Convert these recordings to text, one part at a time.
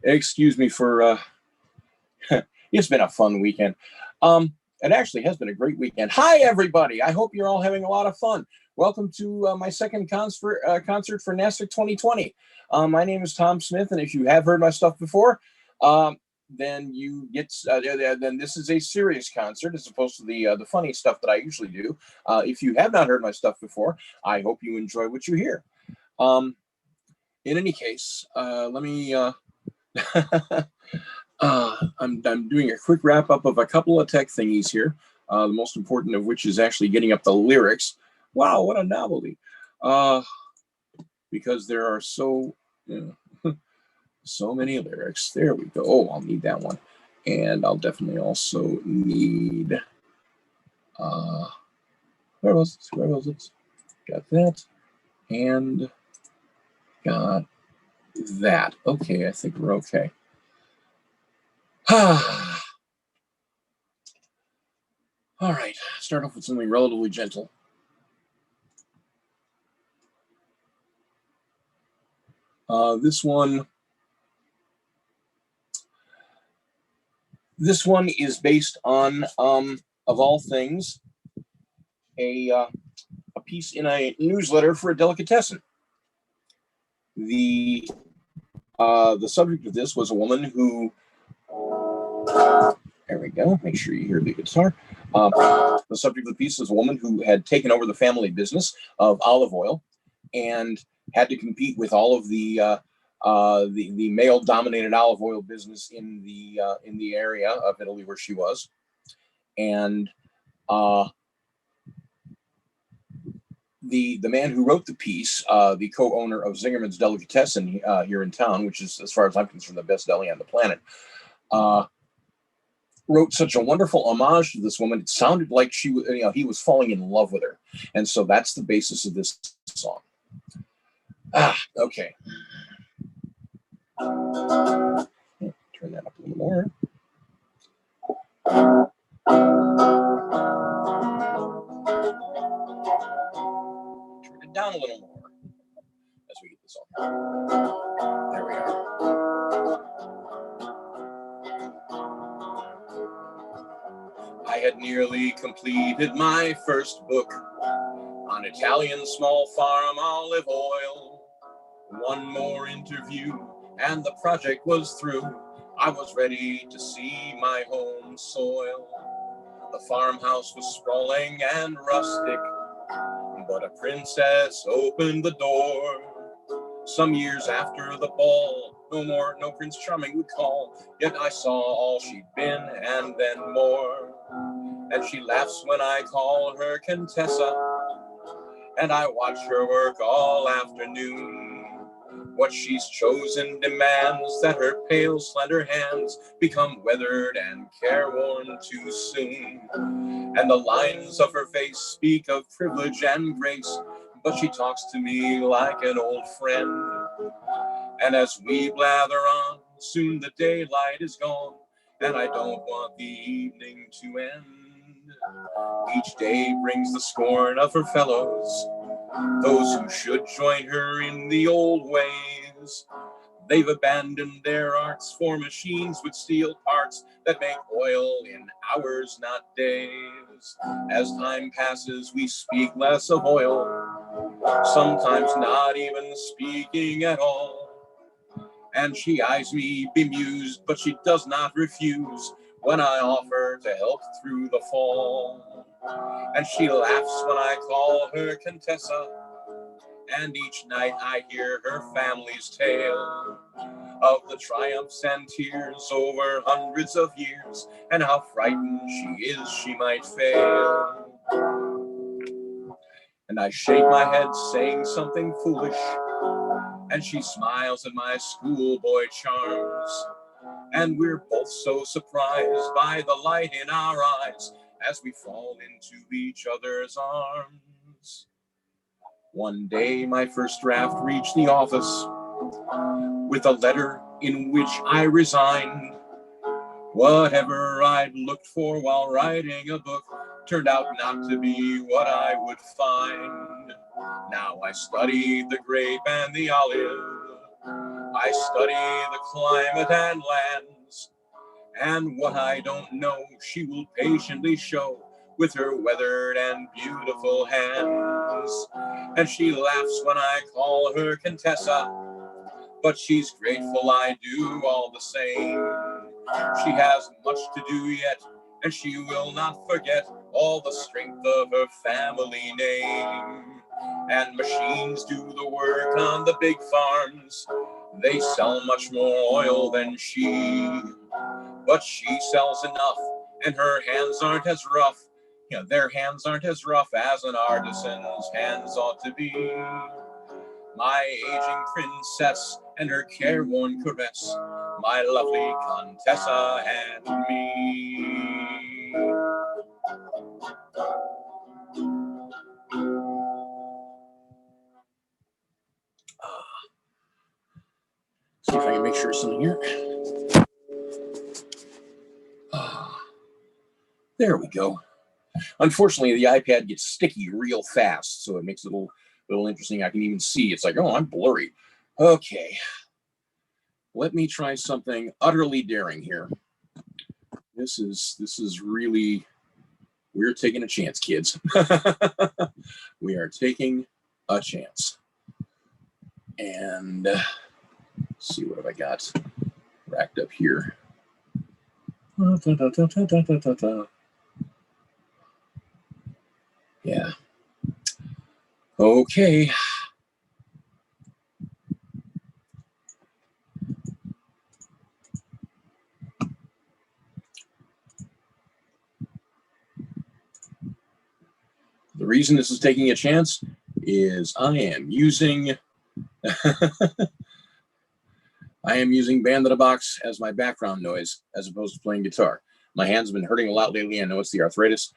Excuse me for, it's been a fun weekend. It actually has been a great weekend. Hi, everybody. I hope you're all having a lot of fun. Welcome to my second concert for NASFiC 2020. My name is Tom Smith, and if you have heard my stuff before, then you get then this is a serious concert as opposed to the funny stuff that I usually do. If you have not heard my stuff before, I hope you enjoy what you hear. In any case, let me. I'm doing a quick wrap up of a couple of tech thingies here. The most important of which is actually getting up the lyrics. Wow, what a novelty! Because there are so many lyrics. There we go. Oh, I'll need that one, and I'll definitely also need. Where was it? Where was it? Got that, and got that. Okay, I think we're okay. All right, start off with something relatively gentle. This one is based on, of all things, a piece in a newsletter for a delicatessen. The subject of this was a woman who. There we go. Make sure you hear the guitar. The subject of the piece is a woman who had taken over the family business of olive oil and had to compete with all of the male-dominated olive oil business in the area of Italy where she was, and the man who wrote the piece, the co-owner of Zingerman's Delicatessen here in town, which is, as far as I'm concerned, the best deli on the planet, wrote such a wonderful homage to this woman. It sounded like he was falling in love with her, and so that's the basis of this song. Okay. Turn that up a little more. Turn it down a little more as we get this all. There we are. I had nearly completed my first book on Italian small farm olive oil. One more interview and the project was through. I was ready to see my home soil. The farmhouse was sprawling and rustic, but a princess opened the door. Some years after the ball, no Prince Charming would call. Yet I saw all she'd been and then more. And she laughs when I call her Contessa, and I watch her work all afternoon. What she's chosen demands that her pale, slender hands become weathered and careworn too soon. And the lines of her face speak of privilege and grace, but she talks to me like an old friend. And as we blather on, soon the daylight is gone, and I don't want the evening to end. Each day brings the scorn of her fellows, those who should join her in the old ways. They've abandoned their arts for machines with steel parts that make oil in hours, not days. As time passes, we speak less of oil, sometimes not even speaking at all. And she eyes me bemused, but she does not refuse when I offer to help through the fall. And she laughs when I call her Contessa, and each night I hear her family's tale of the triumphs and tears over hundreds of years, and how frightened she is she might fail. And I shake my head saying something foolish, and she smiles at my schoolboy charms. And we're both so surprised by the light in our eyes as we fall into each other's arms. One day my first draft reached the office with a letter in which I resigned. Whatever I'd looked for while writing a book turned out not to be what I would find. Now I study the grape and the olive. I study the climate and lands, and what I don't know, she will patiently show with her weathered and beautiful hands. And she laughs when I call her Contessa, but she's grateful I do all the same. She has much to do yet, and she will not forget all the strength of her family name. And machines do the work on the big farms. They sell much more oil than she, but she sells enough, and her hands aren't as rough. You know, their hands aren't as rough as an artisan's hands ought to be. My aging princess and her careworn caress, my lovely Contessa and me. See if I can make sure something here. There we go. Unfortunately, the iPad gets sticky real fast, so it makes it a little interesting. I can even see. It's like, oh, I'm blurry. Okay. Let me try something utterly daring here. This is really, we're taking a chance, kids. We are taking a chance. And let's see, what have I got racked up here? Yeah. Okay. The reason this is taking a chance is I am using Band in a Box as my background noise as opposed to playing guitar. My hands have been hurting a lot lately. I know it's the arthritis,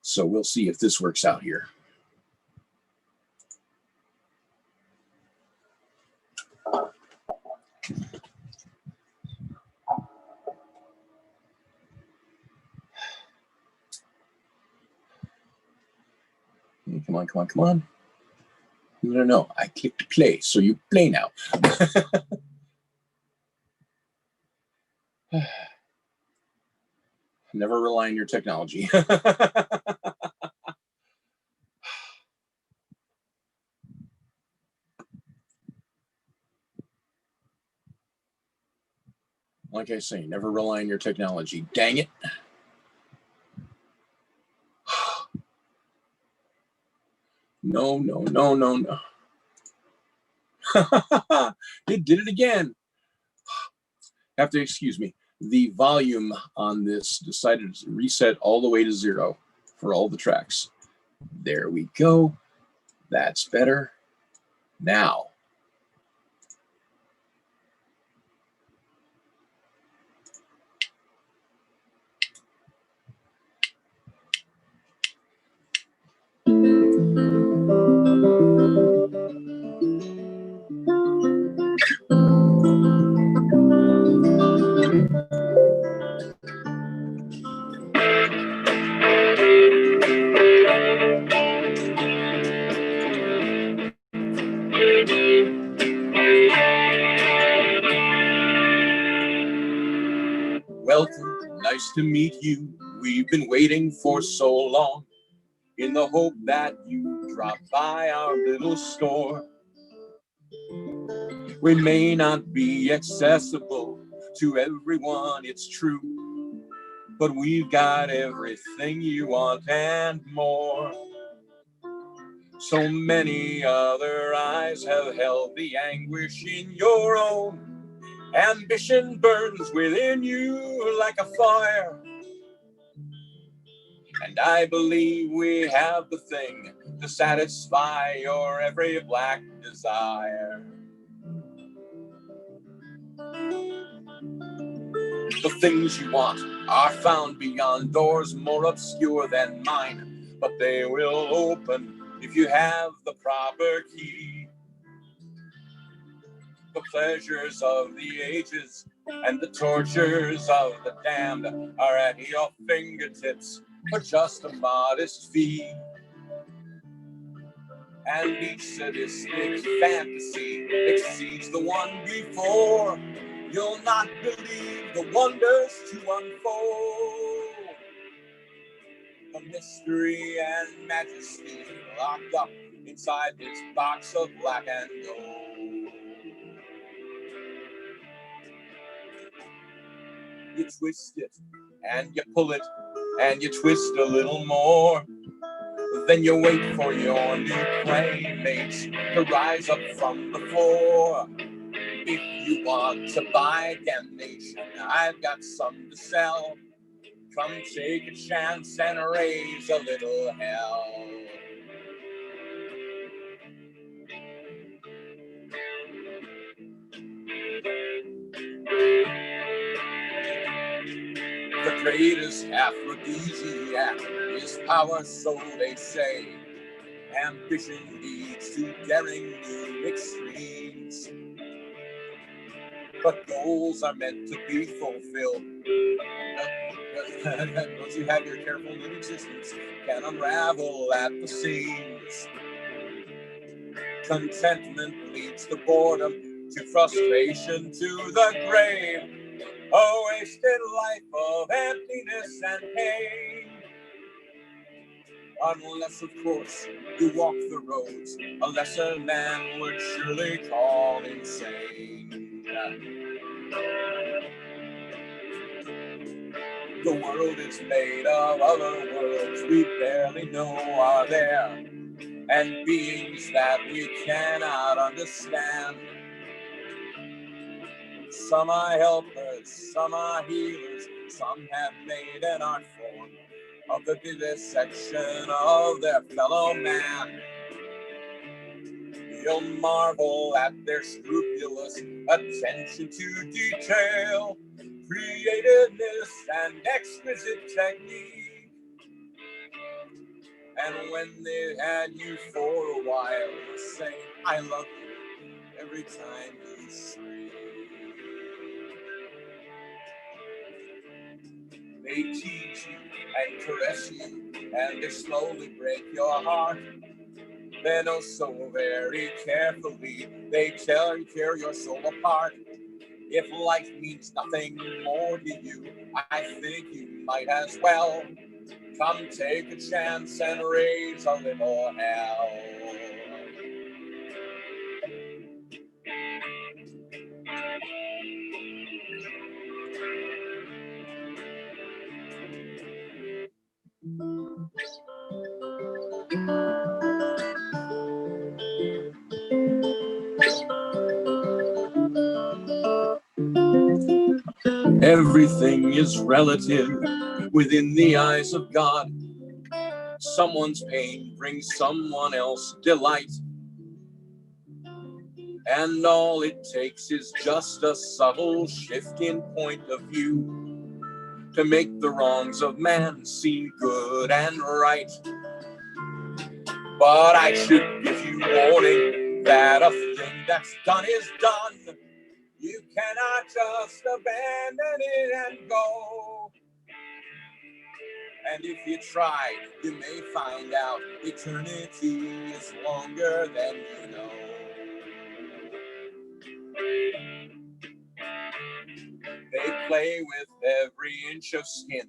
so we'll see if this works out here. Come on, come on, come on. No, I clicked play, so you play now. Never rely on your technology. Like I say, never rely on your technology. Dang it. No, no, no, no, no. It did it again. Have to excuse me. The volume on this decided to reset all the way to 0 for all the tracks. There we go. That's better. Now. Welcome, nice to meet you. We've been waiting for so long in the hope that you drop by our little store. We may not be accessible to everyone, it's true, but we've got everything you want and more. So many other eyes have held the anguish in your own. Ambition burns within you like a fire, and I believe we have the thing to satisfy your every black desire. The things you want are found beyond doors more obscure than mine, but they will open if you have the proper key. The pleasures of the ages and the tortures of the damned are at your fingertips for just a modest fee. and each sadistic fantasy exceeds the one before. You'll not believe the wonders to unfold. The mystery and majesty locked up inside this box of black and gold. You twist it and you pull it and you twist a little more. Then you wait for your new playmates to rise up from the floor. If you want to buy damnation, I've got some to sell. Come take a chance and raise a little hell. The greatest aphrodisiac is power, so they say. Ambition leads to daring new extremes. But goals are meant to be fulfilled. Once you have your careful new existence can unravel at the seams. Contentment leads to boredom, to frustration, to the grave. A wasted life of emptiness and pain. Unless, of course, you walk the roads a lesser man would surely call insane. The world is made of other worlds we barely know are there, and beings that we cannot understand. Some are helpers, some are healers, some have made an art form of the vivisection of their fellow man. You'll marvel at their scrupulous attention to detail, creativeness, and exquisite technique. And when they've had you for a while, they'll say, I love you every time you shriek. They tease you and caress you, and they slowly break your heart. Then oh so very carefully, they tear your soul apart. If life means nothing more to you, I think you might as well come take a chance and raise a little hell. Everything is relative within the eyes of God. Someone's pain brings someone else delight. And all it takes is just a subtle shift in point of view to make the wrongs of man seem good and right. But I should give you warning that a thing that's done is done. You cannot just abandon it and go. And if you try, you may find out eternity is longer than you know. They play with every inch of skin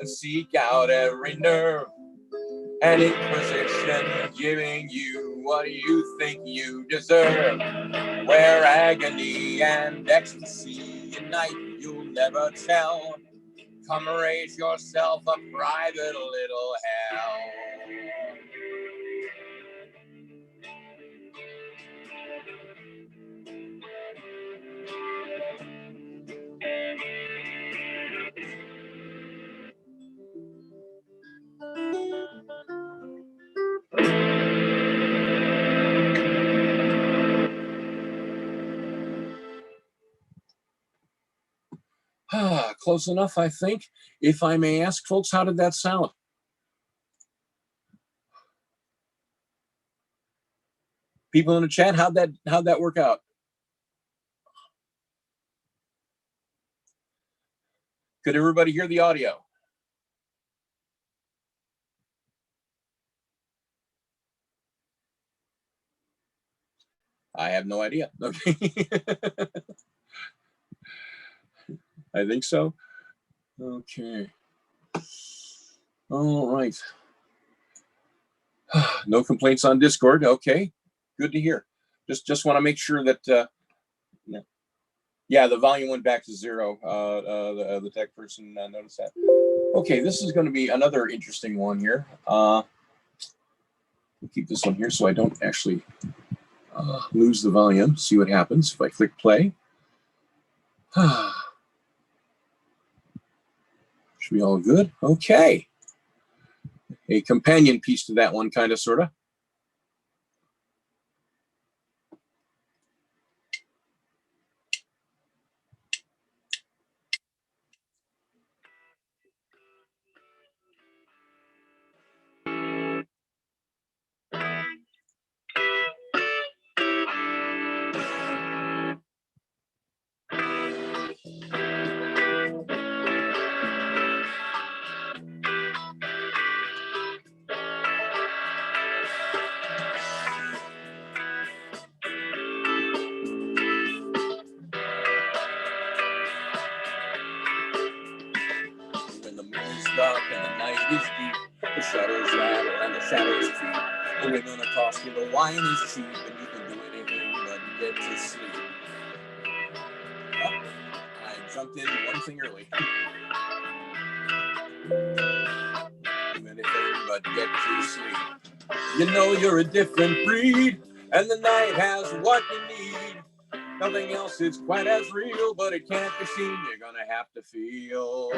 and seek out every nerve. An inquisition giving you what you think you deserve. Where agony and ecstasy unite, you'll never tell. Come raise yourself a private little hell. Close enough, I think. If I may ask, folks, how did that sound? People in the chat, how'd that work out? Could everybody hear the audio? I have no idea. Okay. I think so. Okay. All right. No complaints on Discord. Okay. Good to hear. Just want to make sure that yeah, the volume went back to 0. The tech person noticed that. Okay, this is going to be another interesting one here. We'll keep this one here so I don't actually lose the volume. See what happens if I click play. Should be all good. Okay. A companion piece to that one, kind of, sort of. When the moon's dark and the night is deep, the shutters rattle and the shadows creep. The women are costly, the wine is cheap, and you can do anything but get to sleep. Oh, I jumped in one thing early. Do anything but get to sleep. You know you're a different breed, and the night has what you need. Nothing else is quite as real, but it can't be seen. You're gonna have to feel.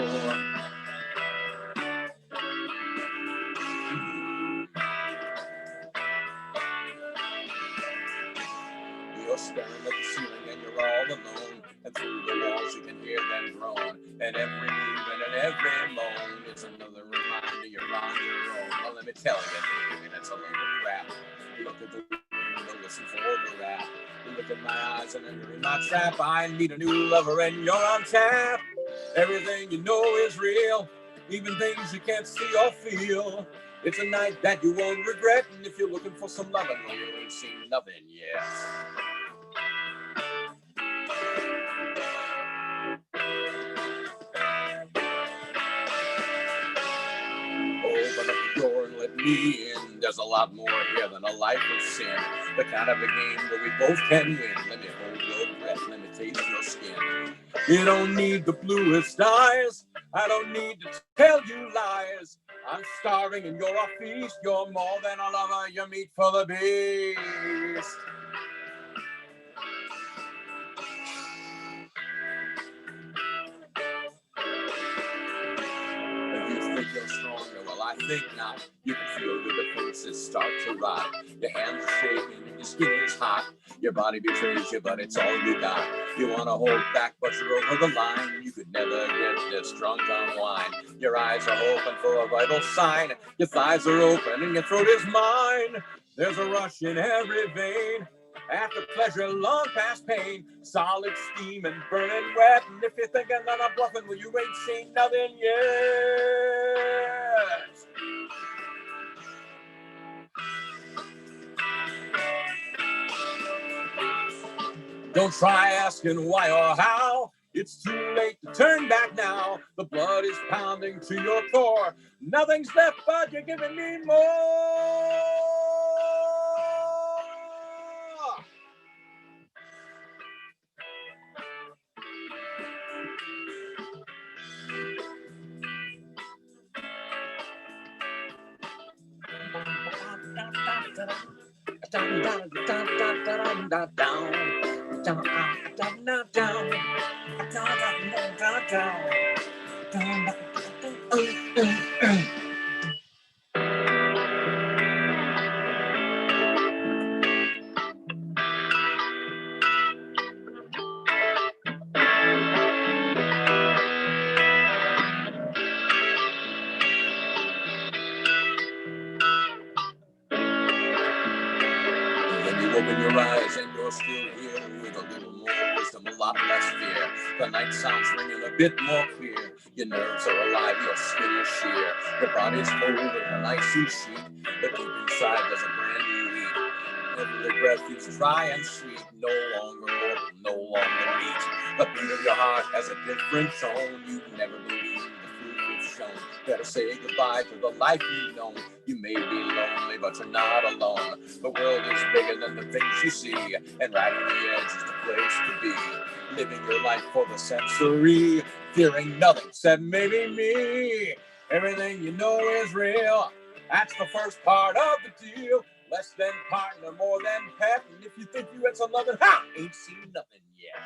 You're staring at the ceiling and you're all alone, and through the walls you can hear them groan. And every move and every moan, it's another reminder you're on your own. Well, let me tell you, baby, that's a load of crap. Look at the window, listen for the rap. Look at my eyes and you're in my trap. I need a new lover and you're on tap. Everything you know is real, even things you can't see or feel. It's a night that you won't regret, and if you're looking for some loving, well, you ain't seen nothing yet. Open up the door and let me in. There's a lot more here than a life of sin. The kind of a game where we both can win. Let me hold your breath, let me taste your skin. You don't need the bluest eyes, I don't need to tell you lies. I'm starving and you're a feast. You're more than a lover, you're meat for the beast. You think you're stronger, well I think not. You can feel the defenses start to rot. Your hands are shaking and your skin is hot. Your body betrays you, but it's all you got. You want to hold back, but you're over the line. You could never get this drunk on wine. Your eyes are open for a vital sign. Your thighs are open and your throat is mine. There's a rush in every vein. After pleasure, long past pain, solid steam and burning wet. And if you're thinking that I'm bluffing, well, you ain't seen nothing yet. Don't try asking why or how. It's too late to turn back now. The blood is pounding to your core. Nothing's left but you're giving me more. Open your eyes and you're still here with a little more wisdom, a lot less fear. The night sounds ringing a bit more clear. Your nerves are alive, your skin is sheer. Your body's cold in an icy sheet, but deep inside there's a brand new heat. whenever your breath is dry and sweet, no longer mortal, no longer meet. The beat of your heart has a different tone. You never believe the fruit you've shown. Better say goodbye to the life you've known. You may be lonely, but you're not alone. The world is bigger than the things you see, and right on the edge is the place to be. Living your life for the sensory, fearing nothing except maybe me. Everything you know is real. That's the first part of the deal. Less than partner, more than pet. And if you think you had some loving, ha! Ain't seen nothing yet.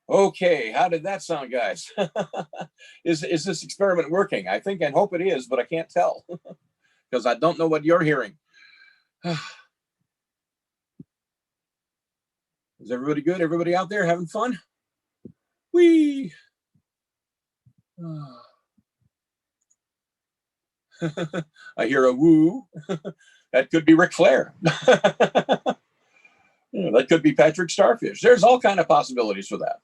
Okay, how did that sound, guys? Is this experiment working? I think and hope it is, but I can't tell because I don't know what you're hearing. Is everybody good? Everybody out there having fun? Whee! I hear a woo. That could be Ric Flair. Yeah, that could be Patrick Starfish. There's all kind of possibilities for that.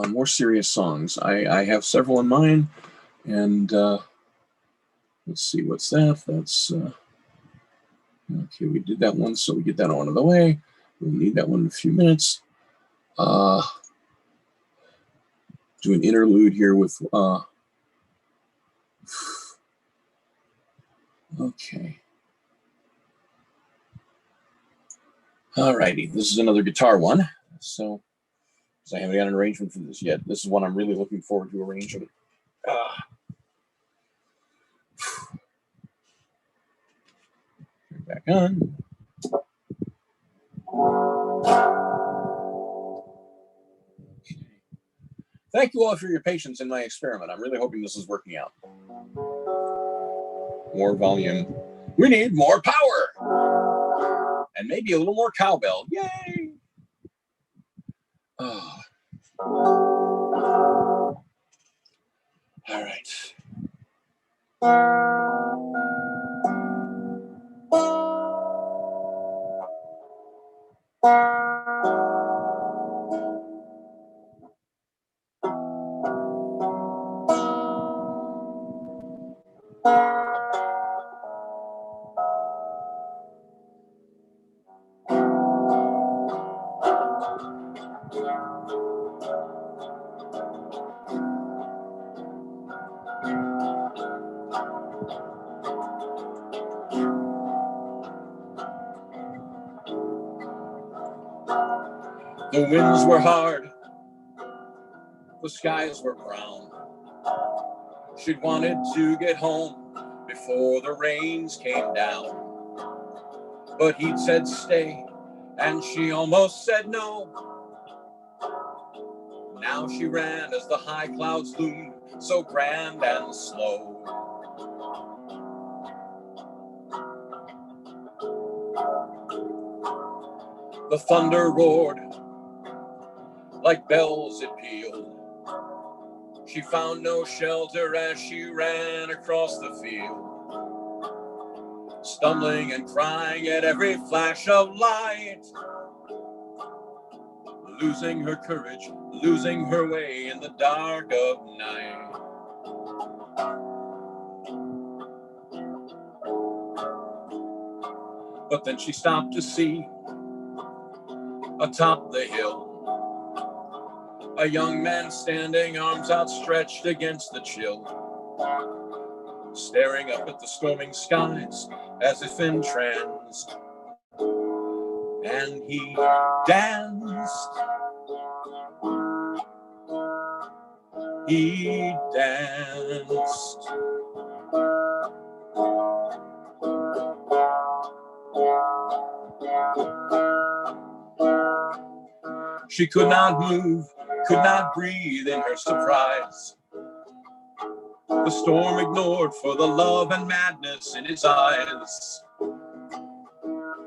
More serious songs. I have several in mind, and let's see, what's that? That's okay. We did that one, so we get that out of the way. We'll need that one in a few minutes. Do an interlude here with okay. Alrighty, this is another guitar one. So I haven't got an arrangement for this yet. This is one I'm really looking forward to arranging. Back on. Okay. Thank you all for your patience in my experiment. I'm really hoping this is working out. More volume. We need more power. And maybe a little more cowbell. Yay! Oh. All right. The winds were hard, the skies were brown. She'd wanted to get home before the rains came down. But he'd said stay, and she almost said no. Now she ran as the high clouds loomed so grand and slow. The thunder roared, like bells it pealed. She found no shelter as she ran across the field, stumbling and crying at every flash of light, losing her courage, losing her way in the dark of night. But then she stopped to see, atop the hill, a young man standing, arms outstretched against the chill, staring up at the storming skies as if in trance. And he danced. he danced. She could not move, could not breathe in her surprise. The storm ignored for the love and madness in his eyes.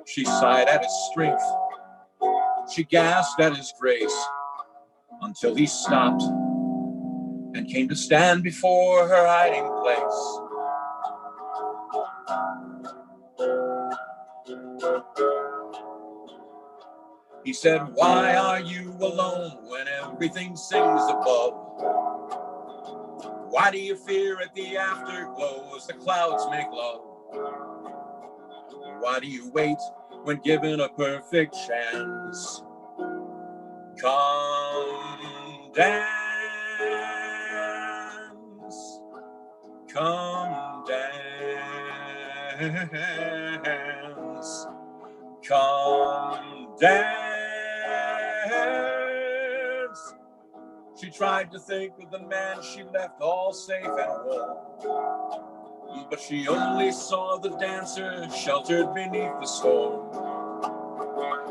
She sighed at his strength, she gasped at his grace, until he stopped and came to stand before her hiding place. He said, "Why are you alone when everything sings above? Why do you fear at the afterglow as the clouds make love? Why do you wait when given a perfect chance? Come dance, come dance, come dance." She tried to think of the man she left all safe and warm, but she only saw the dancer sheltered beneath the storm.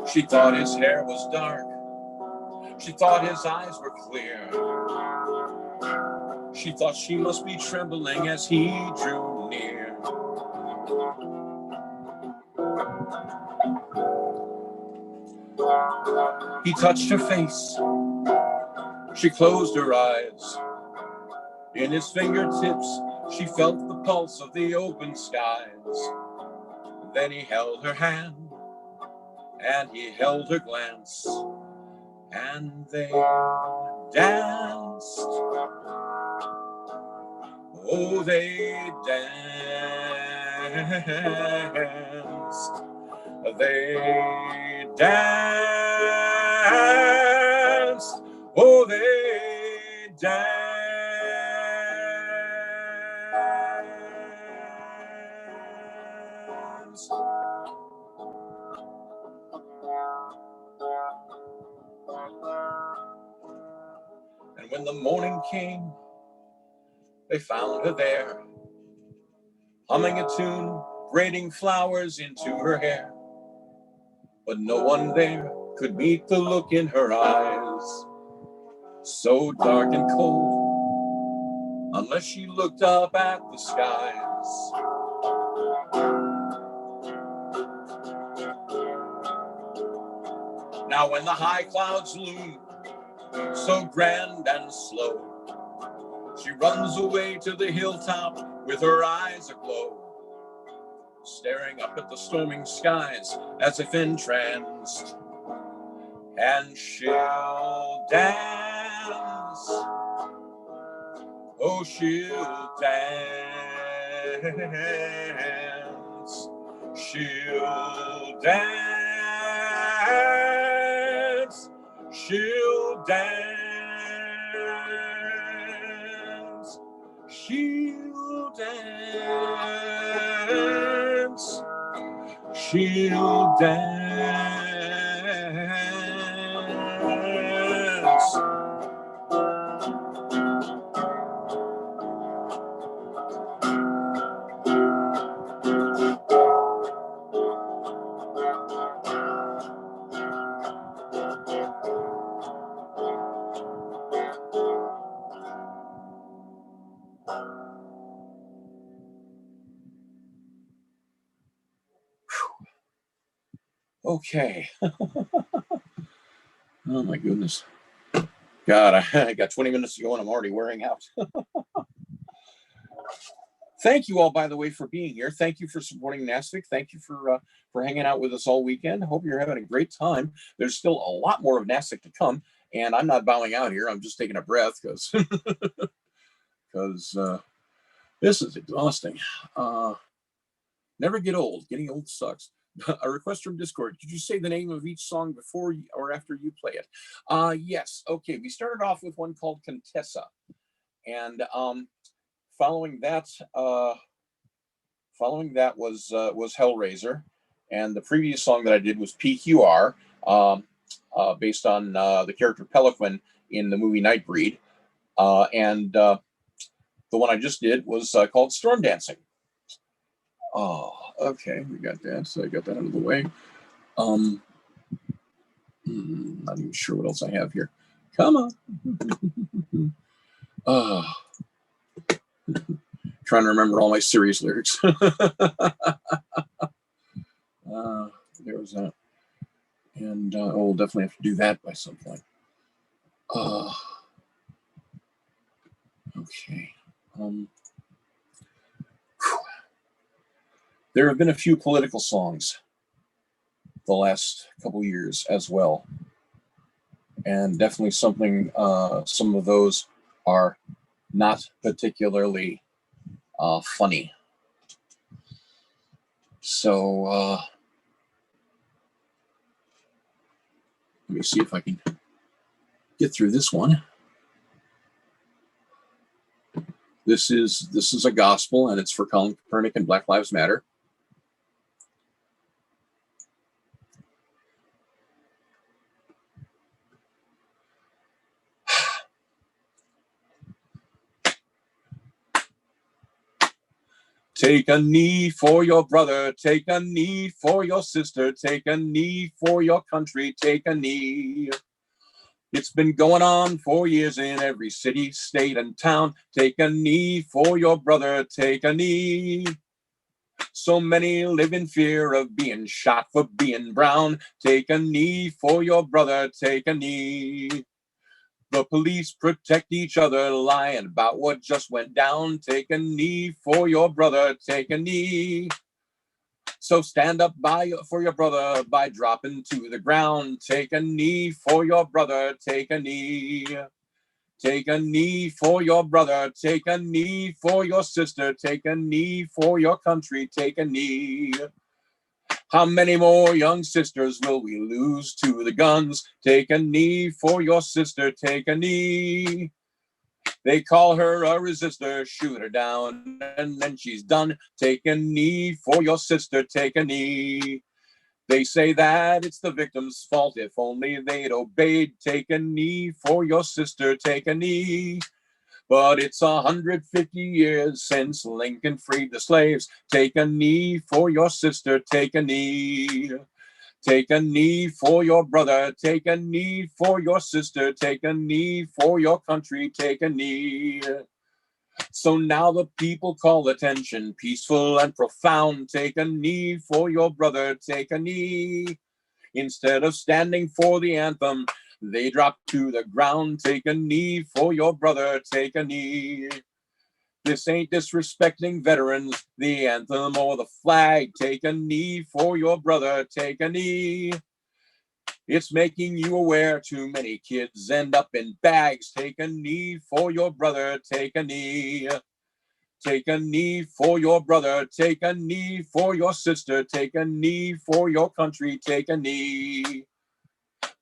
She thought his hair was dark, she thought his eyes were clear, she thought she must be trembling as he drew near. He touched her face, she closed her eyes. In his fingertips, she felt the pulse of the open skies. Then he held her hand, and he held her glance, and they danced. Oh, they danced. They danced. Oh, they danced. And when the morning came, they found her there, humming a tune, braiding flowers into her hair. But no one there could meet the look in her eyes, so dark and cold, unless she looked up at the skies. Now when the high clouds loom, so grand and slow, she runs away to the hilltop with her eyes aglow, staring up at the storming skies as if entranced. And she'll dance, oh, she'll dance, she'll dance, she'll dance, she'll dance, she'll dance. Okay. Oh my goodness. God, I got 20 minutes to go and I'm already wearing out. Thank you all, by the way, for being here. Thank you for supporting NASFiC. Thank you for hanging out with us all weekend. Hope you're having a great time. There's still a lot more of NASFiC to come, and I'm not bowing out here. I'm just taking a breath because this is exhausting. Never get old. Getting old sucks. A request from Discord. Did you say the name of each song before or after you play it? Yes. Okay. We started off with one called Contessa, and following that was Hellraiser, and the previous song that I did was PQR, based on the character Peliquin in the movie Nightbreed. And the one I just did was called Storm Dancing. Oh, okay, we got that. So I got that out of the way. Not even sure what else I have here. Come on. Trying to remember all my serious lyrics. There was that. And we'll definitely have to do that by some point. Okay. There have been a few political songs the last couple years as well. And definitely something, some of those are not particularly funny. So let me see if I can get through this one. This is a gospel, and it's for Colin Kaepernick and Black Lives Matter. Take a knee for your brother, take a knee for your sister, take a knee for your country, take a knee. It's been going on for years in every city, state, and town. Take a knee for your brother, take a knee. So many live in fear of being shot for being brown. Take a knee for your brother, take a knee. The police protect each other, lying about what just went down. Take a knee for your brother, take a knee. So stand up for your brother by dropping to the ground. Take a knee for your brother, take a knee. Take a knee for your brother, take a knee for your sister, take a knee for your country, take a knee. How many more young sisters will we lose to the guns? Take a knee for your sister, take a knee. They call her a resistor, shoot her down, and then she's done. Take a knee for your sister, take a knee. They say that it's the victim's fault, if only they'd obeyed. Take a knee for your sister, take a knee. But it's 150 years since Lincoln freed the slaves. Take a knee for your sister, take a knee. Take a knee for your brother, take a knee for your sister, take a knee for your country, take a knee. So now the people call attention, peaceful and profound. Take a knee for your brother, take a knee. Instead of standing for the anthem, they drop to the ground. Take a knee for your brother, take a knee. This ain't disrespecting veterans, the anthem or the flag. Take a knee for your brother, take a knee. It's making you aware too many kids end up in bags. Take a knee for your brother, take a knee. Take a knee for your brother, take a knee for your sister, take a knee for your country, take a knee.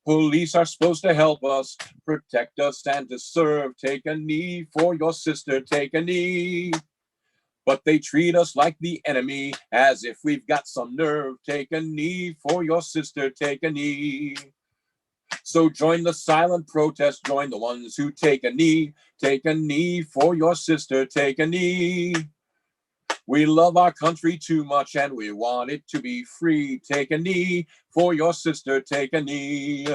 Police are supposed to help us, protect us, and to serve. Take a knee for your sister, take a knee. But they treat us like the enemy, as if we've got some nerve. Take a knee for your sister, take a knee. So join the silent protest, join the ones who take a knee. Take a knee for your sister, take a knee. We love our country too much and we want it to be free. Take a knee for your sister, take a knee.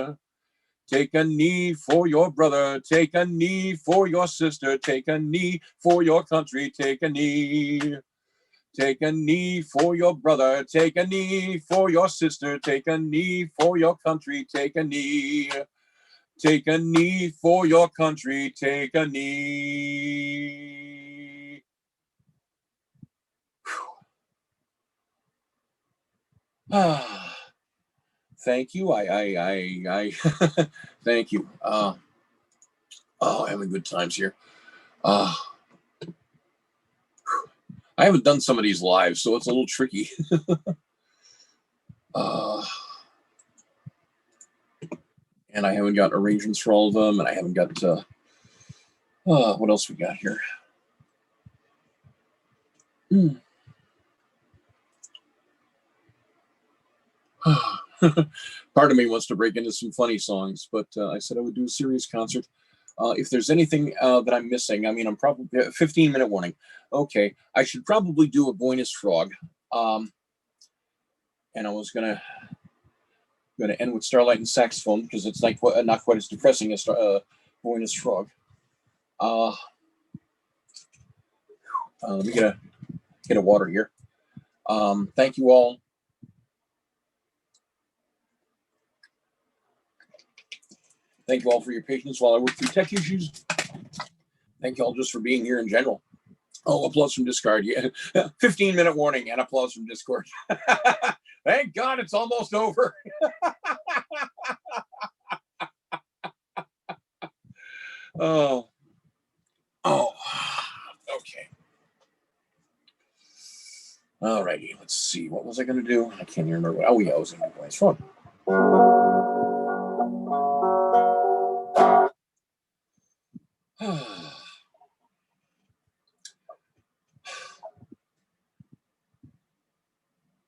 Take a knee for your brother, take a knee for your sister, take a knee for your country, take a knee. Take a knee for your brother, take a knee for your sister, take a knee for your country, take a knee. Take a knee for your country, take a knee. Thank you. I thank you. Having good times here. I haven't done some of these live, so it's a little tricky. And I haven't got arrangements for all of them, and I haven't got what else we got here? Part of me wants to break into some funny songs, but I said I would do a serious concert. If there's anything that I'm missing, I mean, I'm probably 15-minute warning. Okay, I should probably do a Boyness Frog. And I was gonna end with Starlight and Saxophone because it's like not quite as depressing as Boyness Frog. Let me get a water here. Thank you all. Thank you all for your patience while I work through tech issues. Thank you all just for being here in general. Oh, applause from Discord. Yeah, 15-minute warning and applause from Discord. Thank God it's almost over. Oh, okay. All righty, let's see. What was I going to do? I can't even remember. Oh, yeah, I was going to do Boyness Frog.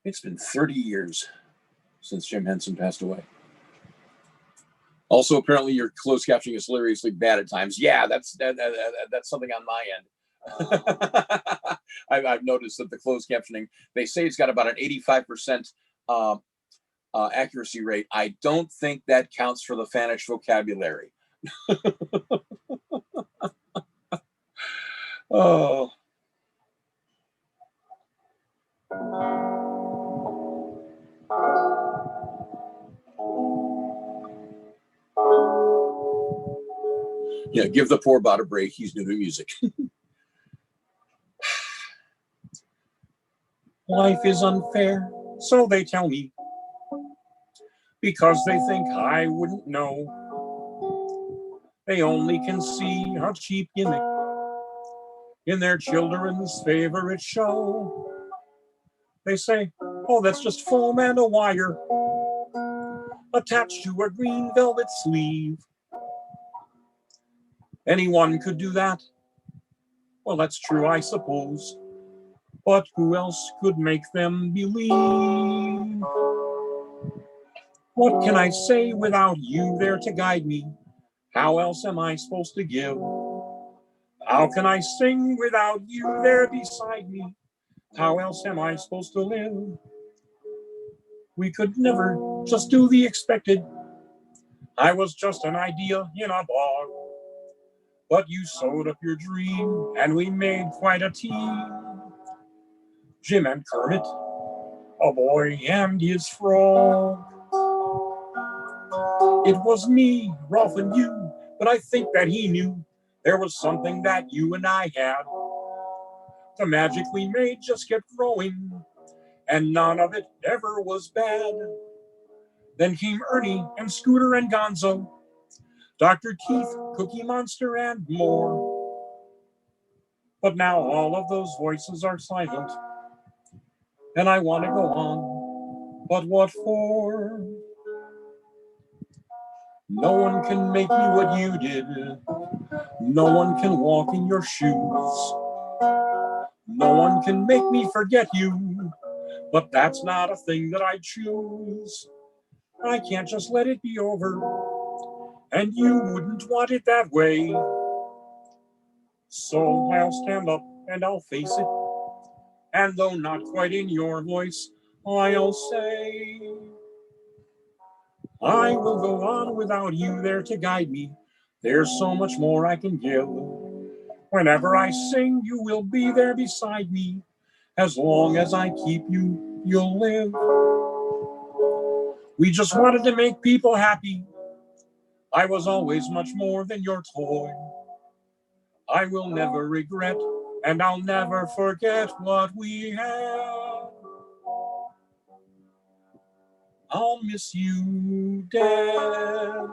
It's been 30 years since Jim Henson passed away. Also, apparently, your closed captioning is hilariously bad at times. Yeah, that's something on my end. I've noticed that the closed captioning, they say it's got about an 85% accuracy rate. I don't think that counts for the Spanish vocabulary. Oh. Yeah, give the poor bot a break. He's new to music. Life is unfair, so they tell me, because they think I wouldn't know. They only can see our cheap gimmick in their children's favorite show. They say, oh, that's just foam and a wire attached to a green velvet sleeve. Anyone could do that. Well, that's true, I suppose. But who else could make them believe? What can I say without you there to guide me? How else am I supposed to give? How can I sing without you there beside me? How else am I supposed to live? We could never just do the expected. I was just an idea in a bog. But you sewed up your dream, and we made quite a team. Jim and Kermit, a boy and his frog. It was me, Rolf, and you, but I think that he knew there was something that you and I had. The magic we made just kept growing, and none of it ever was bad. Then came Ernie and Scooter and Gonzo, Dr. Keith, Cookie Monster, and more. But now all of those voices are silent, and I want to go on, but what for? No one can make me what you did. No one can walk in your shoes. No one can make me forget you, but that's not a thing that I choose. I can't just let it be over, and you wouldn't want it that way. So I'll stand up and I'll face it, and though not quite in your voice, I'll say, I will go on without you there to guide me. There's so much more I can give. Whenever I sing, you will be there beside me. As long as I keep you, you'll live. We just wanted to make people happy. I was always much more than your toy. I will never regret, and I'll never forget what we had. I'll miss you, Dad.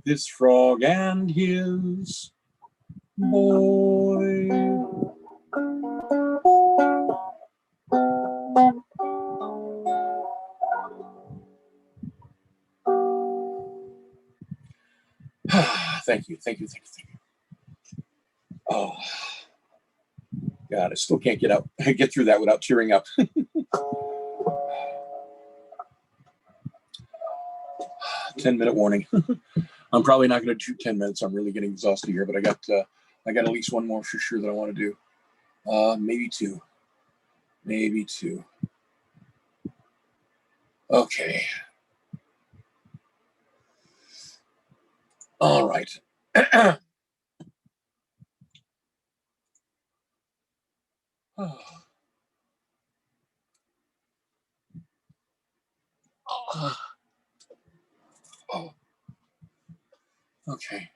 This frog and his boy. Thank you. Oh, God, I still can't get through that without tearing up. 10-minute warning. I'm probably not going to do 10 minutes. I'm really getting exhausted here, but I got at least one more for sure that I want to do. Maybe two. Maybe two. Okay. All right. Oh. Okay.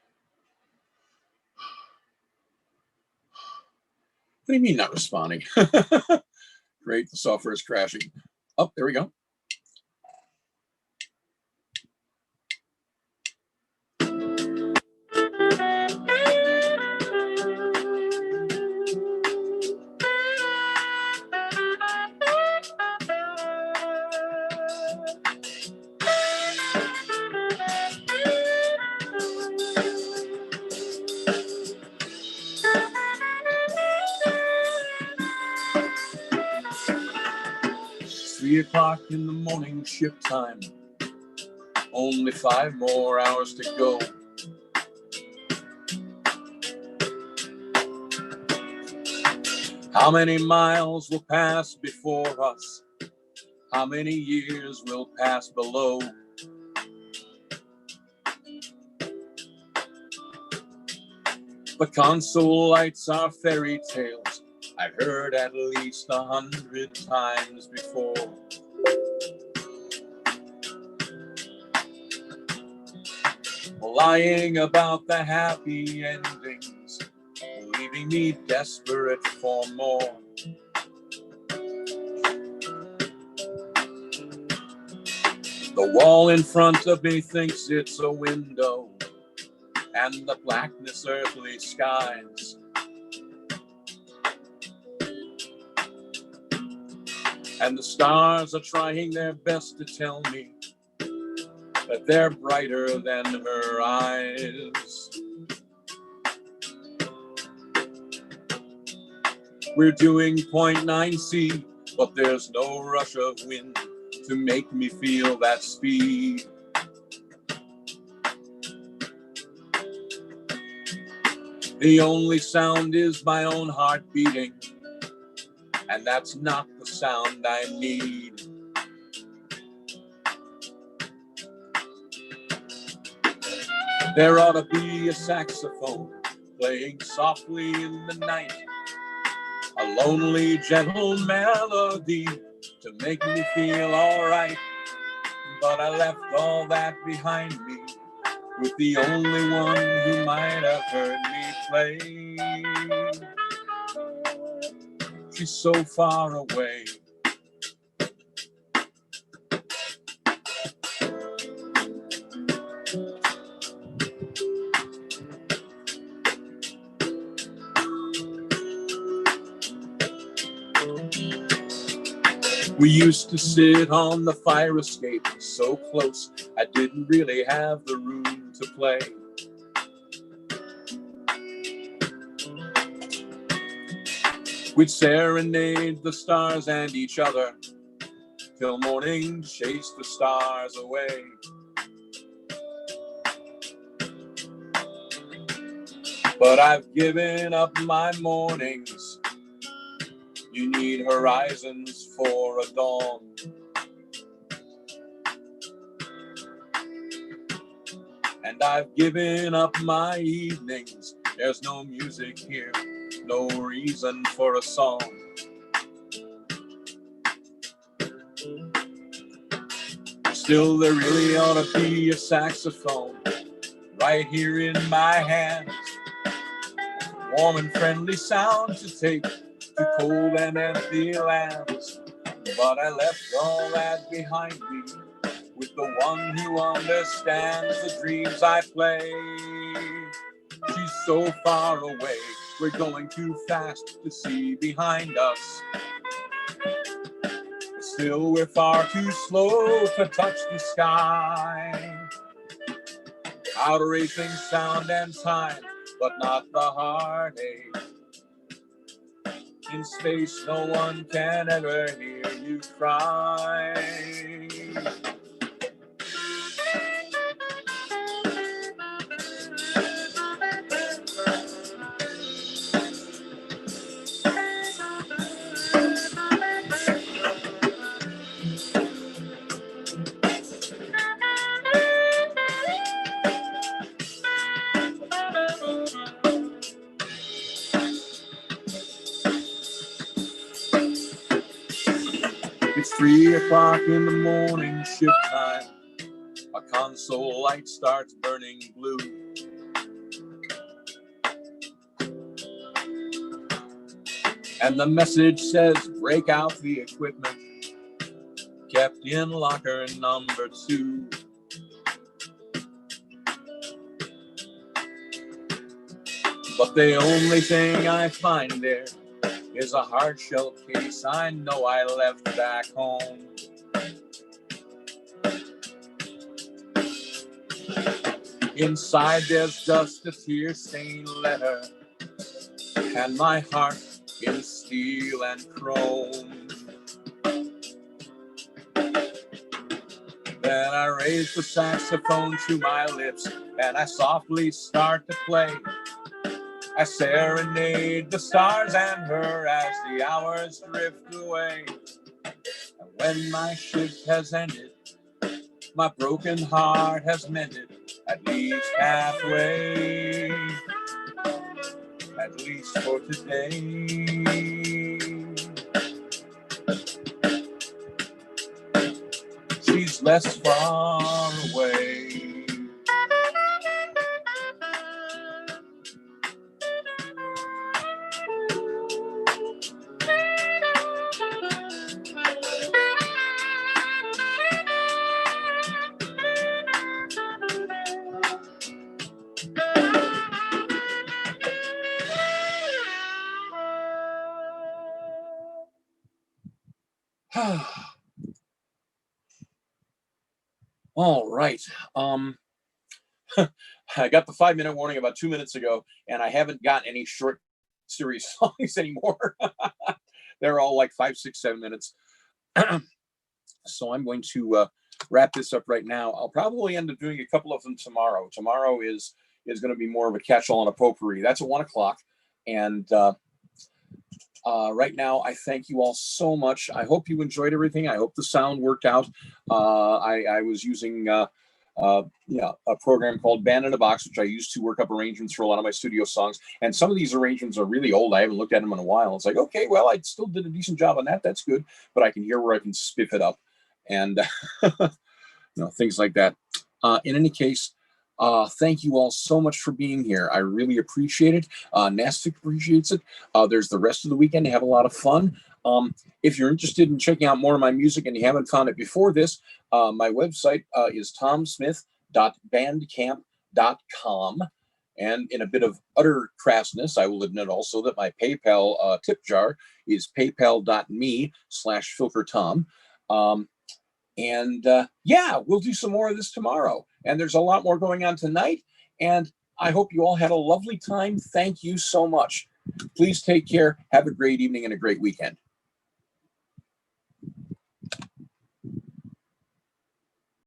What do you mean not responding? Great, the software is crashing. Oh, there we go. 3 o'clock in the morning, ship time. Only 5 more hours to go. How many miles will pass before us? How many years will pass below? The console lights are fairy tales I've heard at least 100 times before. Lying about the happy endings, leaving me desperate for more. The wall in front of me thinks it's a window, and the blackness earthly skies. And the stars are trying their best to tell me that they're brighter than her eyes. We're doing 0.9C, but there's no rush of wind to make me feel that speed. The only sound is my own heart beating, and that's not the sound I need. There ought to be a saxophone playing softly in the night, a lonely, gentle melody to make me feel all right. But I left all that behind me with the only one who might have heard me play. She's so far away. We used to sit on the fire escape so close, I didn't really have the room to play. We'd serenade the stars and each other till morning chased the stars away. But I've given up my mornings. You need horizons for a dawn. And I've given up my evenings. There's no music here, no reason for a song. Still, there really ought to be a saxophone right here in my hands. Warm and friendly sound to take to cold and empty lands. But I left all that behind me with the one who understands the dreams I play. She's so far away, we're going too fast to see behind us. Still, we're far too slow to touch the sky. Out racing sound and time, but not the heartache. In space, no one can ever hear you cry. It's 3 o'clock in the morning, shift time. A console light starts burning blue. And the message says, break out the equipment kept in locker number 2. But the only thing I find there is a hard shell case I know I left back home. Inside there's just a tear-stained letter and my heart in steel and chrome. Then I raise the saxophone to my lips and I softly start to play. I serenade the stars and her as the hours drift away. And when my shift has ended, my broken heart has mended, at least halfway, at least for today. She's less far away. All right. I got the 5-minute warning about 2 minutes ago, and I haven't got any short series songs anymore. They're all like 5, 6, 7 minutes. So I'm going to wrap this up right now. I'll probably end up doing a couple of them tomorrow. Tomorrow is going to be more of a catch-all and a potpourri. That's at 1 o'clock. And right now, I thank you all so much. I hope you enjoyed everything. I hope the sound worked out. I was using a program called Band in a Box, which I use to work up arrangements for a lot of my studio songs. And some of these arrangements are really old. I haven't looked at them in a while. It's like, okay, well, I still did a decent job on that. That's good. But I can hear where I can spiff it up and things like that. In any case, thank you all so much for being here. I really appreciate it. NASFiC appreciates it. There's the rest of the weekend to have a lot of fun. If you're interested in checking out more of my music and you haven't found it before this, my website is tomsmith.bandcamp.com. And in a bit of utter crassness, I will admit also that my PayPal tip jar is paypal.me/filkertom. We'll do some more of this tomorrow. And there's a lot more going on tonight. And I hope you all had a lovely time. Thank you so much. Please take care. Have a great evening and a great weekend.